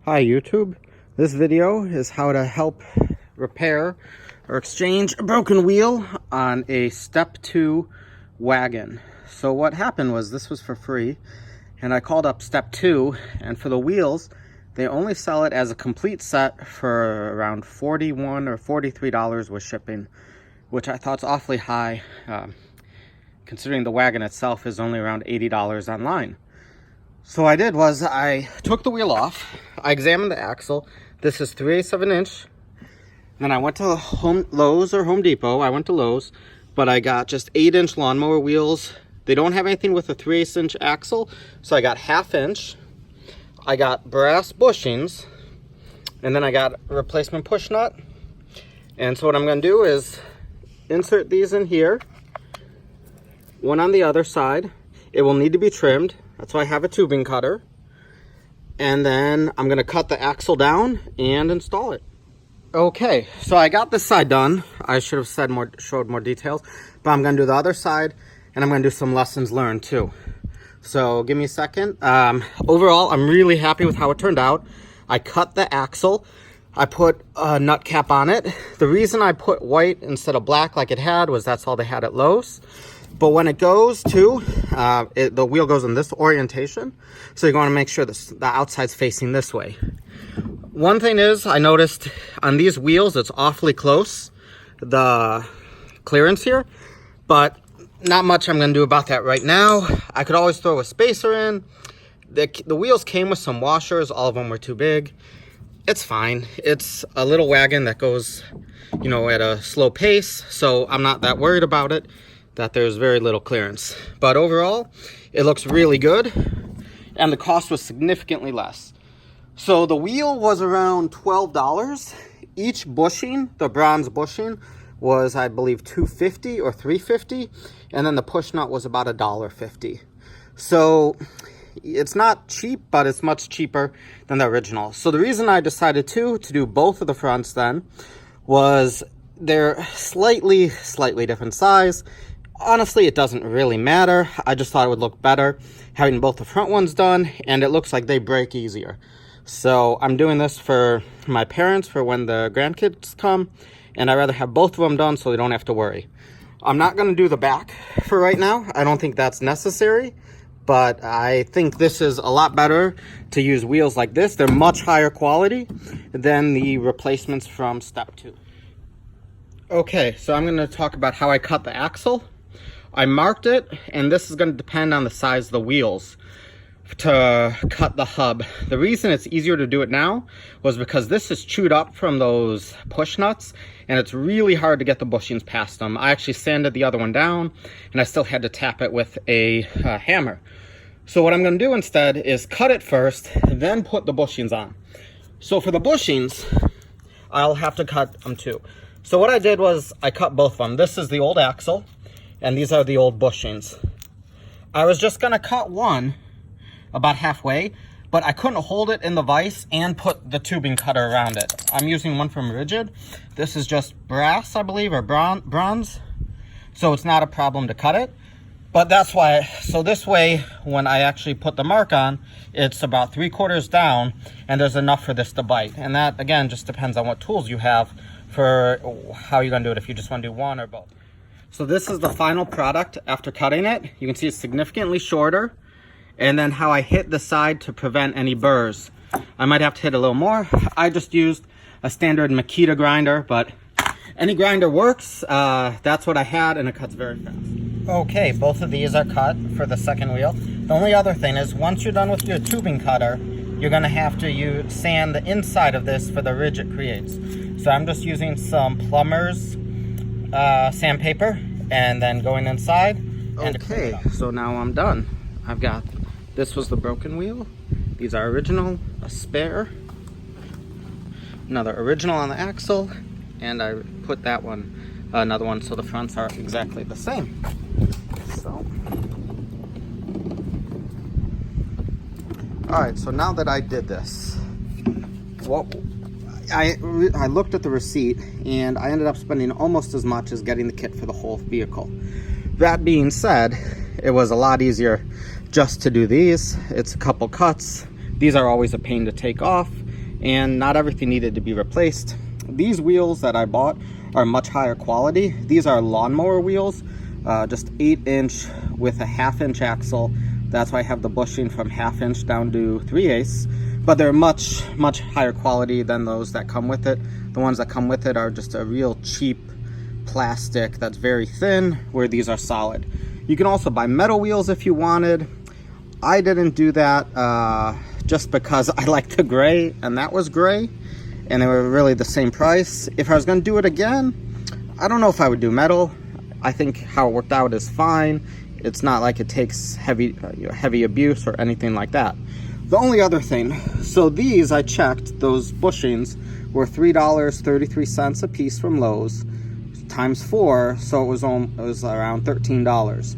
Hi YouTube, this video is how to help repair or exchange a broken wheel on a Step2 wagon. So what happened was this was for free and I called up Step2, and for the wheels they only sell it as a complete set for around $41 or $43 with shipping, which I thought is awfully high considering the wagon itself is only around $80 online. So what I did was I took the wheel off, I examined the axle. This is 3/8 of an inch. Then I went to Lowe's or Home Depot. I went to Lowe's, but I got just 8-inch lawnmower wheels. They don't have anything with a 3/8 inch axle, so I got 1/2 inch. I got brass bushings, and then I got a replacement push nut. And so what I'm going to do is insert these in here, one on the other side. It will need to be trimmed. That's why I have a tubing cutter. And then I'm gonna cut the axle down and install it. Okay, so I got this side done. I should have showed more details, but I'm gonna do the other side, and I'm gonna do some lessons learned too. So give me a second. Overall, I'm really happy with how it turned out. I cut the axle. I put a nut cap on it. The reason I put white instead of black like it had was that's all they had at Lowe's. But when it goes to, the wheel goes in this orientation. So you're going to make sure the outside's facing this way. One thing is, I noticed on these wheels, it's awfully close, the clearance here. But not much I'm going to do about that right now. I could always throw a spacer in. The wheels came with some washers. All of them were too big. It's fine. It's a little wagon that goes, you know, at a slow pace. So I'm not that worried about it, that there's very little clearance. But overall, it looks really good, and the cost was significantly less. So the wheel was around $12. Each bushing, the bronze bushing, was I believe $2.50 or $3.50, and then the push nut was about $1.50. So it's not cheap, but it's much cheaper than the original. So the reason I decided to do both of the fronts then was they're slightly different size. Honestly, it doesn't really matter. I just thought it would look better having both the front ones done, and it looks like they break easier. So I'm doing this for my parents for when the grandkids come, and I'd rather have both of them done so they don't have to worry. I'm not going to do the back for right now. I don't think that's necessary, but I think this is a lot better to use wheels like this. They're much higher quality than the replacements from Step2. Okay, so I'm going to talk about how I cut the axle. I marked it, and this is going to depend on the size of the wheels to cut the hub. The reason it's easier to do it now was because this is chewed up from those push nuts, and it's really hard to get the bushings past them. I actually sanded the other one down, and I still had to tap it with a hammer. So what I'm going to do instead is cut it first, then put the bushings on. So for the bushings, I'll have to cut them too. So what I did was I cut both of them. This is the old axle, and these are the old bushings. I was just gonna cut one about halfway, but I couldn't hold it in the vise and put the tubing cutter around it. I'm using one from Rigid. This is just brass, I believe, or bronze. So it's not a problem to cut it. But that's why, so this way, when I actually put the mark on, it's about 3/4 down, and there's enough for this to bite. And that, again, just depends on what tools you have for how you're gonna do it, if you just wanna do one or both. So this is the final product after cutting it. You can see it's significantly shorter. And then how I hit the side to prevent any burrs. I might have to hit a little more. I just used a standard Makita grinder, but any grinder works. That's what I had, and it cuts very fast. Okay, both of these are cut for the second wheel. The only other thing is, once you're done with your tubing cutter, you're gonna have to sand the inside of this for the ridge it creates. So I'm just using some plumber's sandpaper and then going inside. And okay, so now I'm done. I've got, this was the broken wheel. These are original, a spare, another original on the axle, and I put that one, another one, so the fronts are exactly the same. So, all right, so now that I did this, I looked at the receipt, and I ended up spending almost as much as getting the kit for the whole vehicle. That being said, it was a lot easier just to do these. It's a couple cuts. These are always a pain to take off, and not everything needed to be replaced. These wheels that I bought are much higher quality. These are lawnmower wheels, just 8-inch with a 1/2 inch axle. That's why I have the bushing from 1/2 inch down to 3/8, but they're much higher quality than those that come with it. The ones that come with it are just a real cheap plastic that's very thin, where these are solid. You can also buy metal wheels if you wanted. I didn't do that just because I like the gray, and that was gray, and they were really the same price. If I was going to do it again, I don't know if I would do metal. I think how it worked out is fine. It's not like it takes heavy abuse or anything like that. The only other thing, so these I checked, those bushings were $3.33 a piece from Lowe's times 4, so it was around $13.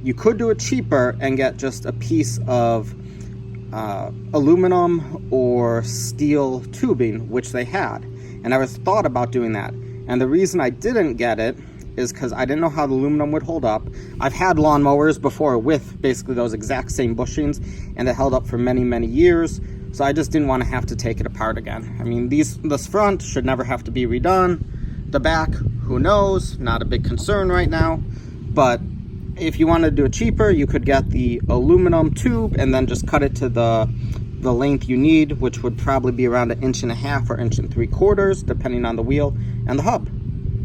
You could do it cheaper and get just a piece of aluminum or steel tubing, which they had, and I was thought about doing that. And the reason I didn't get it is because I didn't know how the aluminum would hold up. I've had lawnmowers before with basically those exact same bushings, and it held up for many years, so I just didn't want to have to take it apart again. I mean, this front should never have to be redone. The back, who knows, not a big concern right now, but if you want to do it cheaper, you could get the aluminum tube and then just cut it to the length you need, which would probably be around 1.5 inches or 1.75 inches, depending on the wheel and the hub.